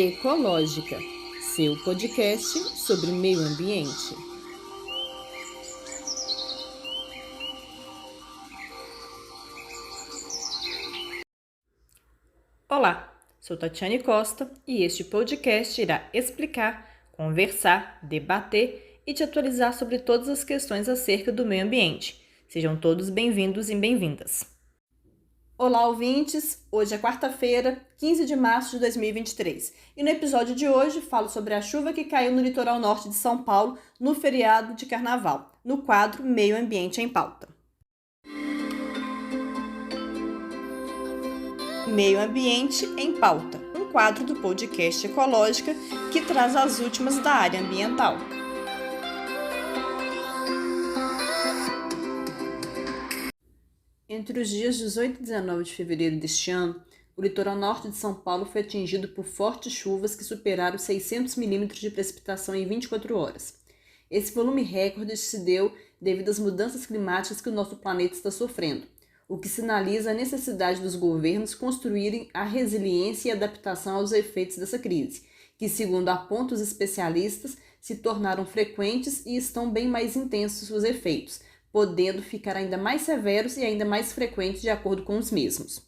Ecológica, seu podcast sobre meio ambiente. Olá, sou Tatiane Costa e este podcast irá explicar, conversar, debater e te atualizar sobre todas as questões acerca do meio ambiente. Sejam todos bem-vindos e bem-vindas. Olá, ouvintes! Hoje é quarta-feira, 15 de março de 2023 e no episódio de hoje falo sobre a chuva que caiu no litoral norte de São Paulo no feriado de Carnaval, no quadro Meio Ambiente em Pauta. Meio Ambiente em Pauta, um quadro do podcast Ecológica que traz as últimas da área ambiental. Entre os dias 18 e 19 de fevereiro deste ano, o litoral norte de São Paulo foi atingido por fortes chuvas que superaram 600 milímetros de precipitação em 24 horas. Esse volume recorde se deu devido às mudanças climáticas que o nosso planeta está sofrendo, o que sinaliza a necessidade dos governos construírem a resiliência e adaptação aos efeitos dessa crise, que, segundo apontam os especialistas, se tornaram frequentes e estão bem mais intensos seus efeitos, podendo ficar ainda mais severos e ainda mais frequentes de acordo com os mesmos.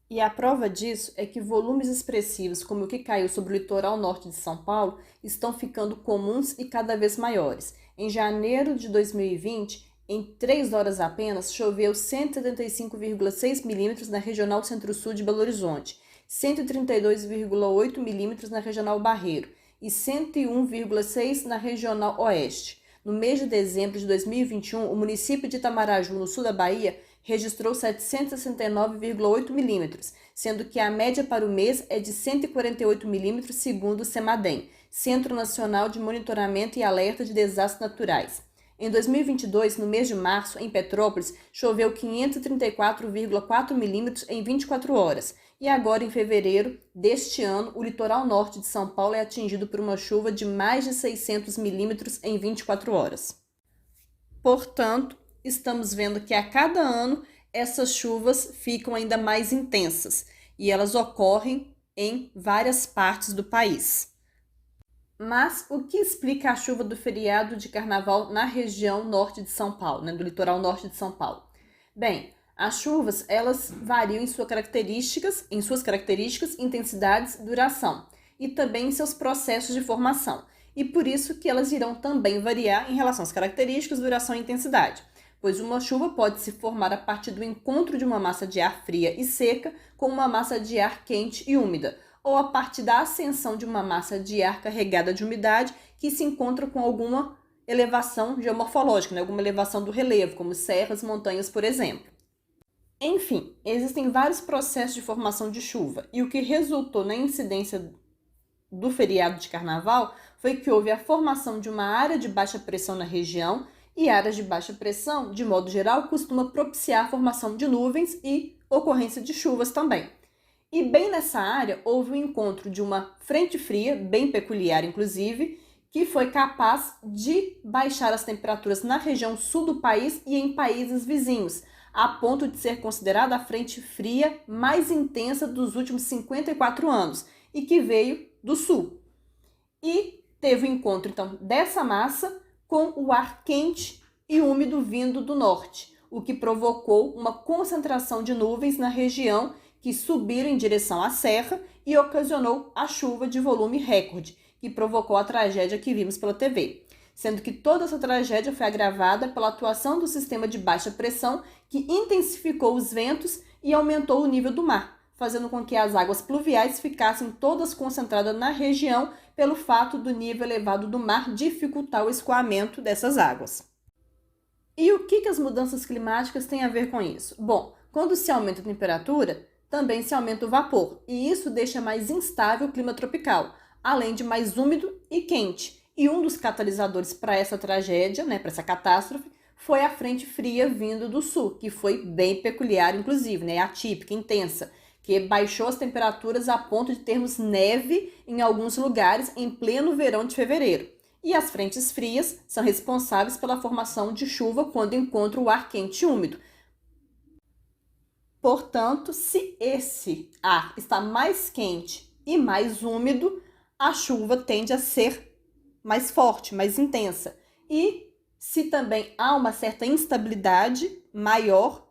E a prova disso é que volumes expressivos como o que caiu sobre o litoral norte de São Paulo estão ficando comuns e cada vez maiores. Em janeiro de 2020, em 3 horas apenas, choveu 175,6 milímetros na Regional Centro-Sul de Belo Horizonte, 132,8 milímetros na Regional Barreiro e 101,6 na Regional Oeste. No mês de dezembro de 2021, o município de Itamaraju, no sul da Bahia, registrou 769,8 milímetros, sendo que a média para o mês é de 148 milímetros, segundo o CEMADEM, Centro Nacional de Monitoramento e Alerta de Desastres Naturais. Em 2022, no mês de março, em Petrópolis, choveu 534,4 milímetros em 24 horas. E agora, em fevereiro deste ano, o litoral norte de São Paulo é atingido por uma chuva de mais de 600 milímetros em 24 horas. Portanto, estamos vendo que a cada ano essas chuvas ficam ainda mais intensas e elas ocorrem em várias partes do país. Mas o que explica a chuva do feriado de Carnaval na região norte de São Paulo, do litoral norte de São Paulo? Bem, as chuvas elas variam em suas características, intensidades, duração e também em seus processos de formação. E por isso que elas irão também variar em relação às características, duração e intensidade, pois uma chuva pode se formar a partir do encontro de uma massa de ar fria e seca com uma massa de ar quente e úmida, ou a partir da ascensão de uma massa de ar carregada de umidade que se encontra com alguma elevação geomorfológica, alguma elevação do relevo, como serras, montanhas, por exemplo. Enfim, existem vários processos de formação de chuva, e o que resultou na incidência do feriado de Carnaval foi que houve a formação de uma área de baixa pressão na região, e áreas de baixa pressão, de modo geral, costuma propiciar a formação de nuvens e ocorrência de chuvas também. E bem nessa área houve o encontro de uma frente fria, bem peculiar inclusive, que foi capaz de baixar as temperaturas na região sul do país e em países vizinhos, a ponto de ser considerada a frente fria mais intensa dos últimos 54 anos e que veio do sul. E teve o encontro então dessa massa com o ar quente e úmido vindo do norte, o que provocou uma concentração de nuvens na região que subiram em direção à serra e ocasionou a chuva de volume recorde, que provocou a tragédia que vimos pela TV. Sendo que toda essa tragédia foi agravada pela atuação do sistema de baixa pressão, que intensificou os ventos e aumentou o nível do mar, fazendo com que as águas pluviais ficassem todas concentradas na região pelo fato do nível elevado do mar dificultar o escoamento dessas águas. E o que as mudanças climáticas têm a ver com isso? Bom, quando se aumenta a temperatura, também se aumenta o vapor, e isso deixa mais instável o clima tropical, além de mais úmido e quente. E um dos catalisadores para essa tragédia, para essa catástrofe, foi a frente fria vindo do sul, que foi bem peculiar, inclusive, atípica, intensa, que baixou as temperaturas a ponto de termos neve em alguns lugares em pleno verão de fevereiro. E as frentes frias são responsáveis pela formação de chuva quando encontram o ar quente e úmido. Portanto, se esse ar está mais quente e mais úmido, a chuva tende a ser mais forte, mais intensa. E se também há uma certa instabilidade maior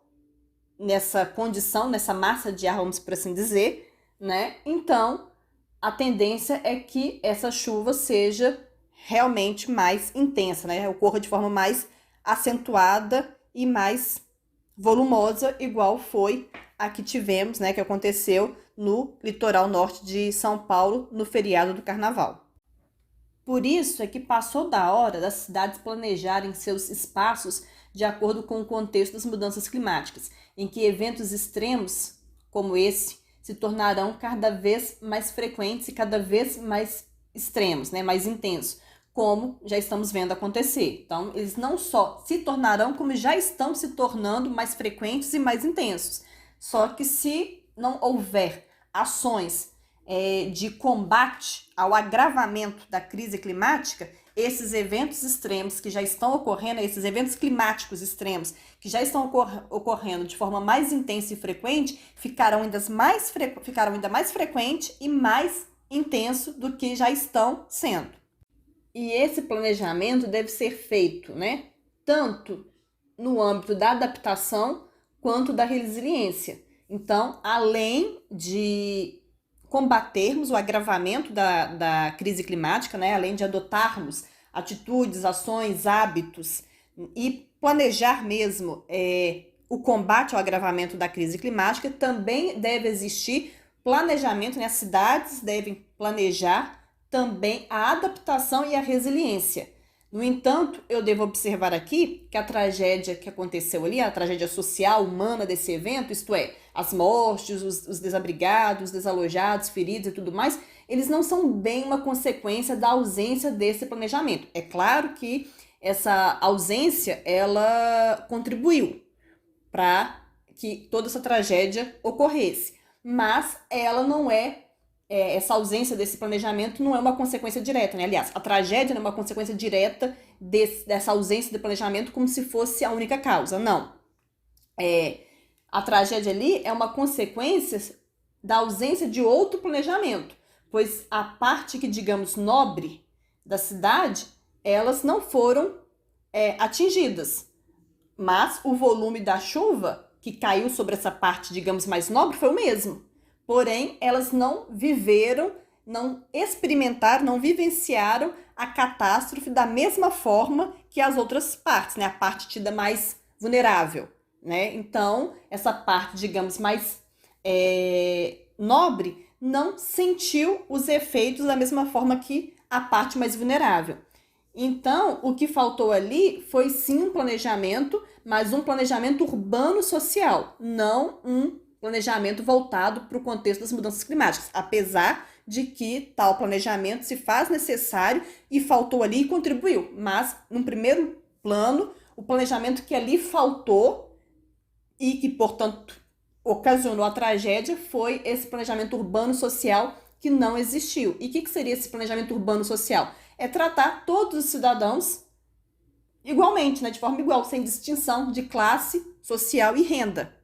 nessa condição, nessa massa de ar, vamos por assim dizer, né? Então, a tendência é que essa chuva seja realmente mais intensa, né? Ocorra de forma mais acentuada e mais volumosa, igual foi a que tivemos, né? Que aconteceu no litoral norte de São Paulo no feriado do Carnaval. Por isso é que passou da hora das cidades planejarem seus espaços de acordo com o contexto das mudanças climáticas, em que eventos extremos como esse se tornarão cada vez mais frequentes e cada vez mais extremos, né, mais intensos, como já estamos vendo acontecer. Então, eles não só se tornarão, como já estão se tornando mais frequentes e mais intensos. Só que se não houver ações de combate ao agravamento da crise climática, esses eventos extremos que já estão ocorrendo, esses eventos climáticos extremos que já estão ocorrendo de forma mais intensa e frequente, ficarão ainda mais frequente e mais intenso do que já estão sendo. E esse planejamento deve ser feito, né, tanto no âmbito da adaptação quanto da resiliência. Então, além de combatermos o agravamento da crise climática, né? Além de adotarmos atitudes, ações, hábitos e planejar mesmo o combate ao agravamento da crise climática, também deve existir planejamento, né? As cidades devem planejar também a adaptação e a resiliência. No entanto, eu devo observar aqui que a tragédia que aconteceu ali, a tragédia social, humana desse evento, isto é, as mortes, os desabrigados, os desalojados, feridos e tudo mais, eles não são bem uma consequência da ausência desse planejamento. É claro que essa ausência, ela contribuiu para que toda essa tragédia ocorresse, mas ela não essa ausência desse planejamento não é uma consequência direta, né? Aliás, a tragédia não é uma consequência direta dessa ausência de planejamento como se fosse a única causa, não. A tragédia ali é uma consequência da ausência de outro planejamento, pois a parte que, digamos, nobre da cidade, elas não foram atingidas, mas o volume da chuva que caiu sobre essa parte, digamos, mais nobre foi o mesmo. Porém, elas não viveram, não experimentaram, não vivenciaram a catástrofe da mesma forma que as outras partes, né? A parte tida mais vulnerável, né? Então, essa parte, digamos, mais nobre, não sentiu os efeitos da mesma forma que a parte mais vulnerável. Então, o que faltou ali foi sim um planejamento, mas um planejamento urbano-social, não um planejamento voltado para o contexto das mudanças climáticas, apesar de que tal planejamento se faz necessário e faltou ali e contribuiu. Mas, num primeiro plano, o planejamento que ali faltou e que, portanto, ocasionou a tragédia foi esse planejamento urbano-social que não existiu. E o que seria esse planejamento urbano-social? É tratar todos os cidadãos igualmente, né, de forma igual, sem distinção de classe, social e renda.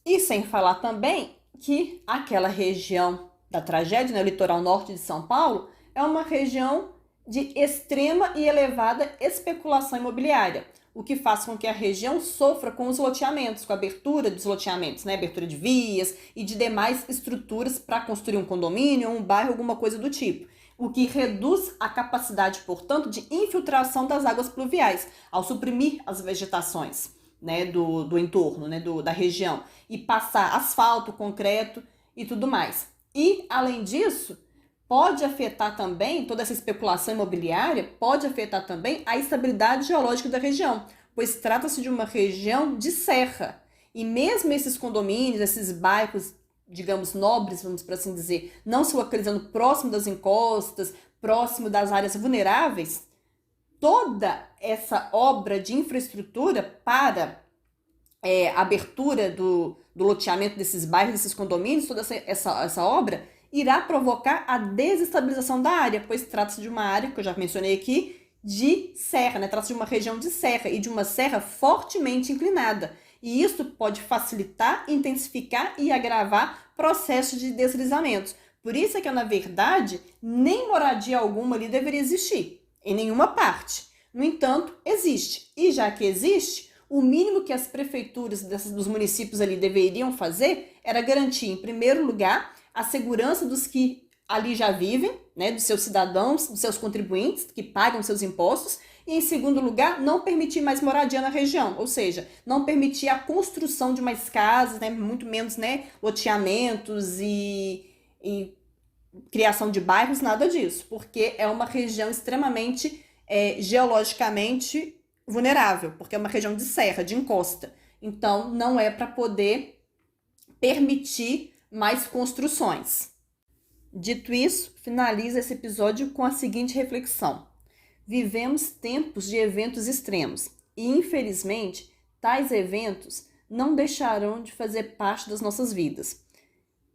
E sem falar também que aquela região da tragédia, né, o litoral norte de São Paulo, é uma região de extrema e elevada especulação imobiliária, o que faz com que a região sofra com os loteamentos, com a abertura dos loteamentos, né, abertura de vias e de demais estruturas para construir um condomínio, um bairro, alguma coisa do tipo, o que reduz a capacidade, portanto, de infiltração das águas pluviais, ao suprimir as vegetações, né, do entorno, né, da região, e passar asfalto, concreto e tudo mais. E, além disso, pode afetar também, toda essa especulação imobiliária, pode afetar também a estabilidade geológica da região, pois trata-se de uma região de serra. E mesmo esses condomínios, esses bairros, digamos, nobres, vamos por assim dizer, não se localizando próximo das encostas, próximo das áreas vulneráveis, toda essa obra de infraestrutura para a abertura do loteamento desses bairros, desses condomínios, toda essa obra irá provocar a desestabilização da área, pois trata-se de uma área, que eu já mencionei aqui, de serra, né? Trata-se de uma região de serra e de uma serra fortemente inclinada. E isso pode facilitar, intensificar e agravar processos de deslizamentos, Por isso é que, na verdade, nem moradia alguma ali deveria existir, em nenhuma parte. No entanto, existe. E já que existe, o mínimo que as prefeituras dos municípios ali deveriam fazer era garantir, em primeiro lugar, a segurança dos que ali já vivem, né, dos seus cidadãos, dos seus contribuintes, que pagam seus impostos, e, em segundo lugar, não permitir mais moradia na região, ou seja, não permitir a construção de mais casas, né, muito menos, né, loteamentos e criação de bairros, nada disso, porque é uma região extremamente geologicamente vulnerável, porque é uma região de serra, de encosta. Então, não é para poder permitir mais construções. Dito isso, finaliza esse episódio com a seguinte reflexão. Vivemos tempos de eventos extremos e, infelizmente, tais eventos não deixarão de fazer parte das nossas vidas.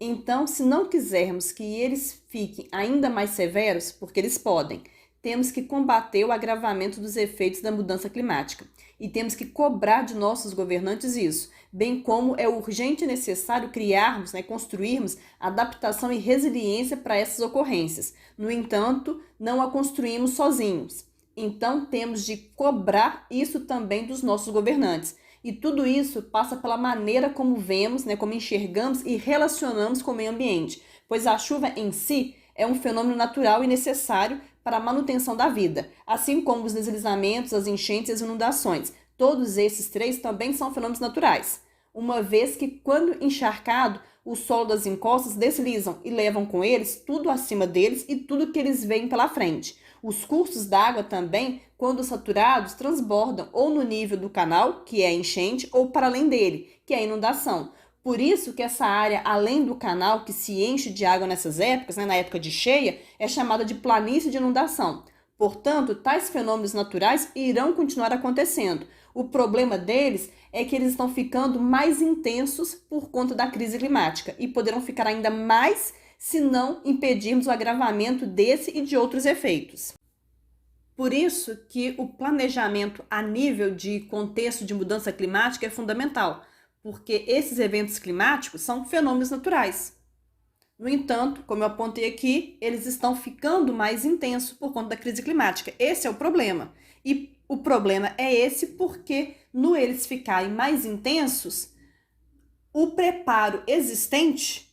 Então, se não quisermos que eles fiquem ainda mais severos, porque eles podem, temos que combater o agravamento dos efeitos da mudança climática e temos que cobrar de nossos governantes isso, bem como é urgente e necessário criarmos, construirmos adaptação e resiliência para essas ocorrências. No entanto, não a construímos sozinhos. Então, temos de cobrar isso também dos nossos governantes. E tudo isso passa pela maneira como vemos, como enxergamos e relacionamos com o meio ambiente, pois a chuva em si é um fenômeno natural e necessário para a manutenção da vida, assim como os deslizamentos, as enchentes e as inundações. Todos esses três também são fenômenos naturais, uma vez que, quando encharcado, o solo das encostas deslizam e levam com eles tudo acima deles e tudo que eles veem pela frente. Os cursos d'água também, quando saturados, transbordam ou no nível do canal, que é a enchente, ou para além dele, que é a inundação. Por isso que essa área além do canal, que se enche de água nessas épocas, na época de cheia, é chamada de planície de inundação. Portanto, tais fenômenos naturais irão continuar acontecendo. O problema deles é que eles estão ficando mais intensos por conta da crise climática e poderão ficar ainda mais se não impedirmos o agravamento desse e de outros efeitos. Por isso que o planejamento a nível de contexto de mudança climática é fundamental, porque esses eventos climáticos são fenômenos naturais. No entanto, como eu apontei aqui, eles estão ficando mais intensos por conta da crise climática. Esse é o problema. E o problema é esse porque, no eles ficarem mais intensos, o preparo existente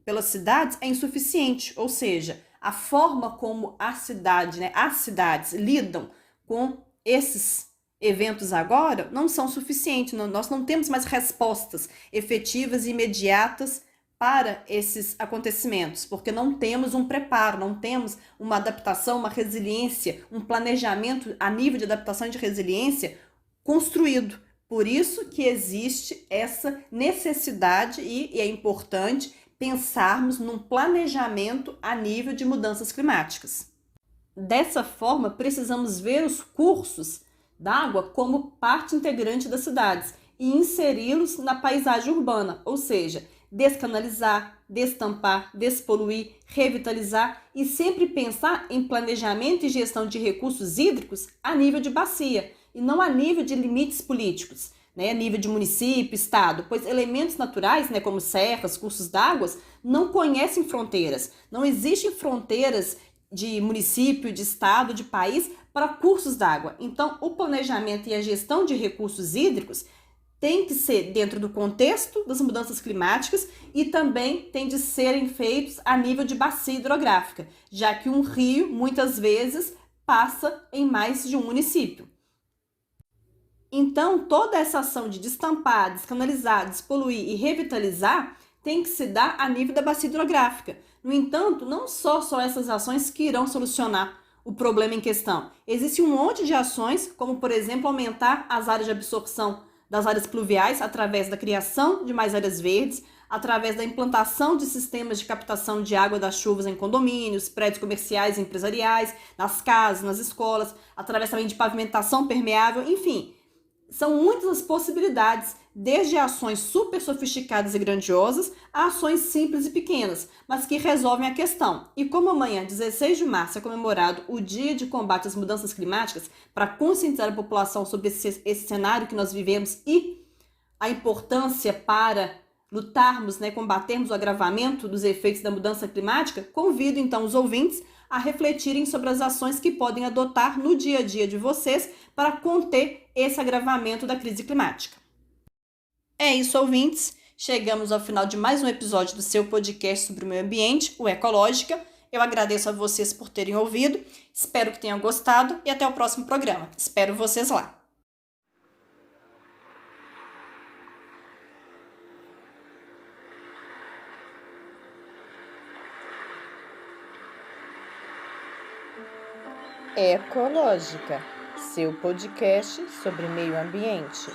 pelas cidades é insuficiente, ou seja, a forma como as cidades lidam com esses eventos agora não são suficientes. Nós não temos mais respostas efetivas e imediatas para esses acontecimentos, porque não temos um preparo, não temos uma adaptação, uma resiliência, um planejamento a nível de adaptação e de resiliência construído. Por isso que existe essa necessidade e é importante pensarmos num planejamento a nível de mudanças climáticas. Dessa forma, precisamos ver os cursos d'água como parte integrante das cidades e inseri-los na paisagem urbana, ou seja, descanalizar, destampar, despoluir, revitalizar e sempre pensar em planejamento e gestão de recursos hídricos a nível de bacia e não a nível de limites políticos, a nível de município, estado, pois elementos naturais, como serras, cursos d'água, não conhecem fronteiras. Não existem fronteiras de município, de estado, de país para cursos d'água. Então, o planejamento e a gestão de recursos hídricos tem que ser dentro do contexto das mudanças climáticas e também tem de serem feitos a nível de bacia hidrográfica, já que um rio, muitas vezes, passa em mais de um município. Então, toda essa ação de destampar, descanalizar, despoluir e revitalizar tem que se dar a nível da bacia hidrográfica. No entanto, não só essas ações que irão solucionar o problema em questão. Existe um monte de ações, como, por exemplo, aumentar as áreas de absorção das áreas pluviais através da criação de mais áreas verdes, através da implantação de sistemas de captação de água das chuvas em condomínios, prédios comerciais e empresariais, nas casas, nas escolas, através também de pavimentação permeável, enfim. São muitas as possibilidades, desde ações super sofisticadas e grandiosas a ações simples e pequenas, mas que resolvem a questão. E como amanhã, 16 de março, é comemorado o Dia de Combate às Mudanças Climáticas, para conscientizar a população sobre esse cenário que nós vivemos e a importância para lutarmos, combatermos o agravamento dos efeitos da mudança climática, convido então os ouvintes a refletirem sobre as ações que podem adotar no dia a dia de vocês para conter esse agravamento da crise climática. É isso, ouvintes. Chegamos ao final de mais um episódio do seu podcast sobre o meio ambiente, o Ecológica. Eu agradeço a vocês por terem ouvido, espero que tenham gostado e até o próximo programa. Espero vocês lá. Ecológica, seu podcast sobre meio ambiente.